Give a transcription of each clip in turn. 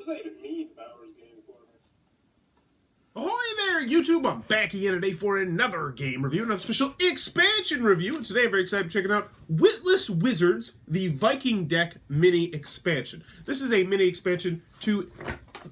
does that even mean, Bowers game corner? Ahoy there, YouTube! I'm back again today for another game review, another special expansion review. And today I'm very excited to check out Witless Wizards, the Viking deck mini expansion. This is a mini expansion to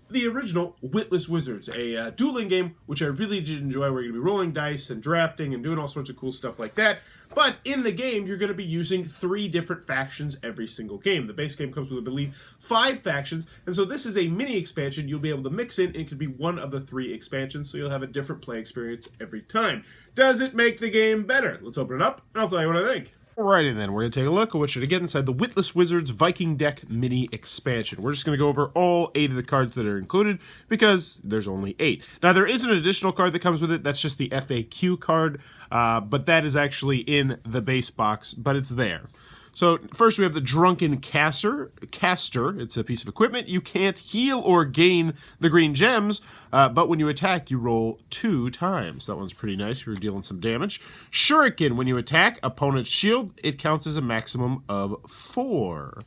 the original Witless Wizards, a dueling game which I really did enjoy. We're going to be rolling dice and drafting and doing all sorts of cool stuff like that. But in the game, you're going to be using 3 different factions every single game. The base game comes with, I believe, 5 factions. And so this is a mini expansion you'll be able to mix in. And it could be one of the 3 expansions, so you'll have a different play experience every time. Does it make the game better? Let's open it up, and I'll tell you what I think. Alrighty then, we're going to take a look at what should get inside the Witless Wizards Viking deck mini expansion. We're just going to go over all 8 of the cards that are included because there's only 8. Now there is an additional card that comes with it, that's just the FAQ card, but that is actually in the base box, but it's there. So first we have the Drunken Caster. It's a piece of equipment. You can't heal or gain the green gems, but when you attack, you roll 2 times. That one's pretty nice if you're dealing some damage. Shuriken, when you attack opponent's shield, it counts as a maximum of 4.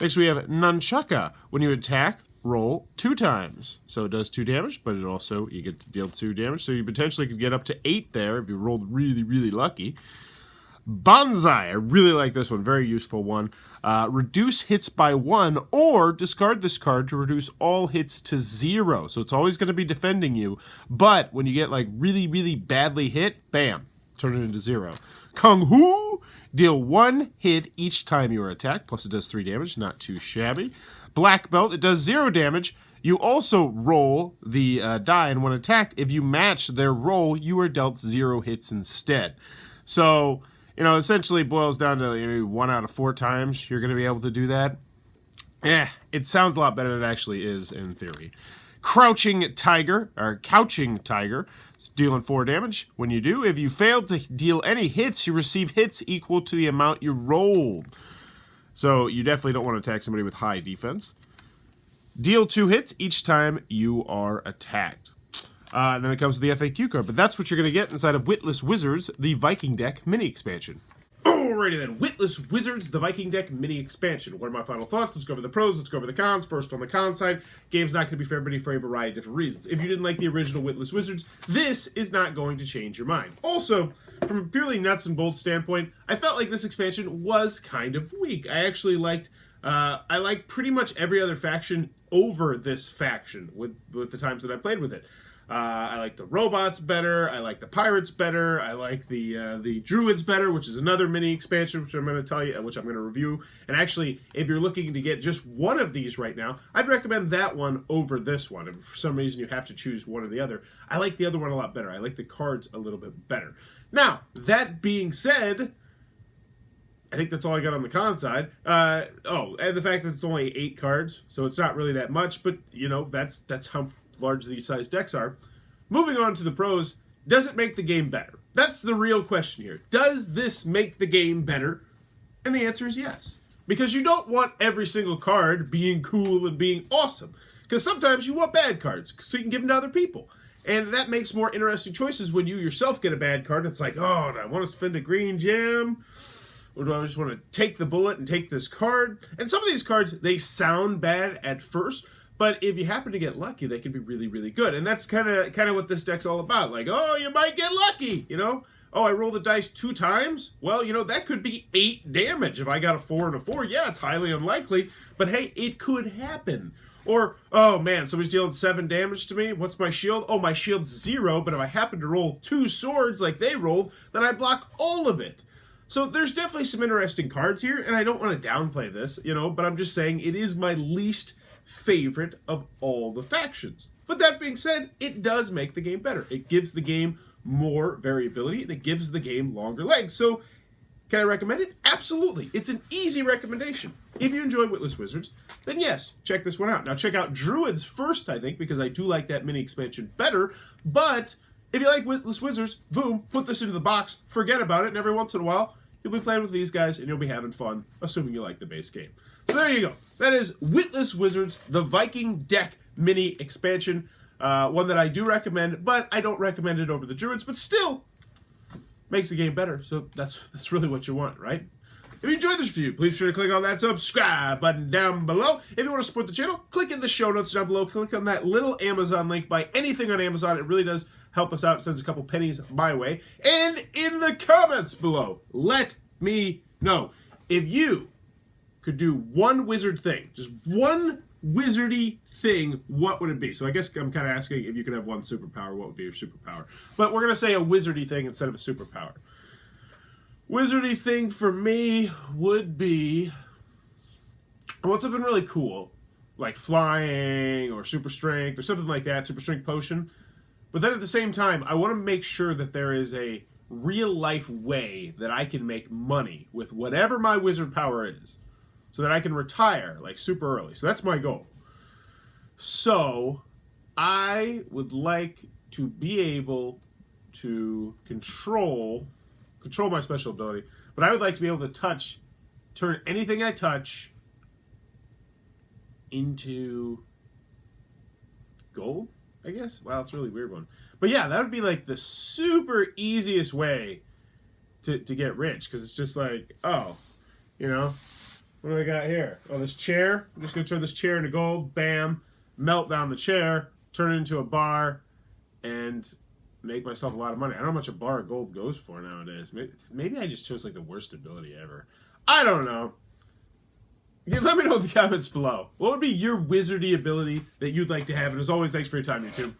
Next we have Nunchaka. When you attack, roll 2 times. So it does 2 damage, but it also, you get to deal 2 damage, so you potentially could get up to 8 there if you rolled really, really lucky. Bonsai, I really like this one, very useful one. Reduce hits by 1, or discard this card to reduce all hits to 0. So it's always going to be defending you, but when you get like really, really badly hit, bam, turn it into 0. Kung Hu, deal 1 hit each time you are attacked, plus it does 3 damage, not too shabby. Black Belt, it does 0 damage. You also roll the die, and when attacked, if you match their roll, you are dealt 0 hits instead. So, you know, essentially it boils down to maybe 1 out of 4 times you're going to be able to do that. It sounds a lot better than it actually is in theory. Couching Tiger, it's dealing 4 damage. When you do, if you fail to deal any hits, you receive hits equal to the amount you rolled. So you definitely don't want to attack somebody with high defense. Deal 2 hits each time you are attacked. And then it comes with the FAQ card, but that's what you're going to get inside of Witless Wizards, the Viking deck mini expansion. Alrighty then, Witless Wizards, the Viking deck mini expansion. What are my final thoughts? Let's go over the pros, let's go over the cons. First, on the con side, game's not going to be for everybody for a variety of different reasons. If you didn't like the original Witless Wizards, this is not going to change your mind. Also, from a purely nuts and bolts standpoint, I felt like this expansion was kind of weak. I actually liked pretty much every other faction over this faction with the times that I played with it. I like the robots better. I like the pirates better. I like the druids better, which is another mini expansion, which I'm going to tell you, which I'm going to review. And actually, if you're looking to get just one of these right now, I'd recommend that one over this one. If for some reason you have to choose one or the other, I like the other one a lot better. I like the cards a little bit better. Now, that being said, I think that's all I got on the con side. And the fact that it's only 8 cards, so it's not really that much, but you know, that's how large these size decks are. Moving on to the pros, does it make the game better? That's the real question here. Does this make the game better? And the answer is yes. Because you don't want every single card being cool and being awesome. Because sometimes you want bad cards, so you can give them to other people. And that makes more interesting choices when you yourself get a bad card. It's like, oh, do I want to spend a green gem? Or do I just want to take the bullet and take this card? And some of these cards, they sound bad at first, but if you happen to get lucky, they can be really, really good. And that's kind of what this deck's all about. Like, oh, you might get lucky, you know? Oh, I rolled the dice 2 times? Well, you know, that could be 8 damage. If I got a 4 and a 4, yeah, it's highly unlikely. But hey, it could happen. Or, oh man, somebody's dealing 7 damage to me. What's my shield? Oh, my shield's 0, but if I happen to roll 2 swords like they rolled, then I block all of it. So there's definitely some interesting cards here, and I don't want to downplay this, you know, but I'm just saying it is my least favorite of all the factions. But that being said, it does make the game better. It gives the game more variability, and it gives the game longer legs. So, can I recommend it? Absolutely. It's an easy recommendation. If you enjoy Witless Wizards, then yes, check this one out. Now check out Druids first, I think, because I do like that mini expansion better, but if you like Witless Wizards, boom, put this into the box, forget about it, and every once in a while, you'll be playing with these guys, and you'll be having fun, assuming you like the base game. So there you go. That is Witless Wizards, the Viking deck mini expansion. One that I do recommend, but I don't recommend it over the Druids, but still makes the game better. So that's really what you want, right? If you enjoyed this review, please be sure to click on that subscribe button down below. If you want to support the channel, click in the show notes down below. Click on that little Amazon link. Buy anything on Amazon. It really does help us out. It sends a couple pennies my way. And in the comments below, let me know if you could do one wizard thing, just one wizardy thing, what would it be? So I guess I'm kind of asking if you could have one superpower, what would be your superpower? But we're going to say a wizardy thing instead of a superpower. Wizardy thing for me would be, I want something really cool, like flying or super strength or something like that, super strength potion. But then at the same time, I want to make sure that there is a real life way that I can make money with whatever my wizard power is, so that I can retire like super early. So that's my goal. So I would like to be able to control my special ability, but I would like to be able to turn anything I touch into gold, I guess. Wow, it's a really weird one. But yeah, that would be like the super easiest way to get rich, because it's just like, oh, you know, what do I got here? Oh, this chair. I'm just going to turn this chair into gold. Bam. Melt down the chair. Turn it into a bar. And make myself a lot of money. I don't know how much a bar of gold goes for nowadays. Maybe I just chose like the worst ability ever. I don't know. Let me know in the comments below. What would be your wizardy ability that you'd like to have? And as always, thanks for your time, YouTube.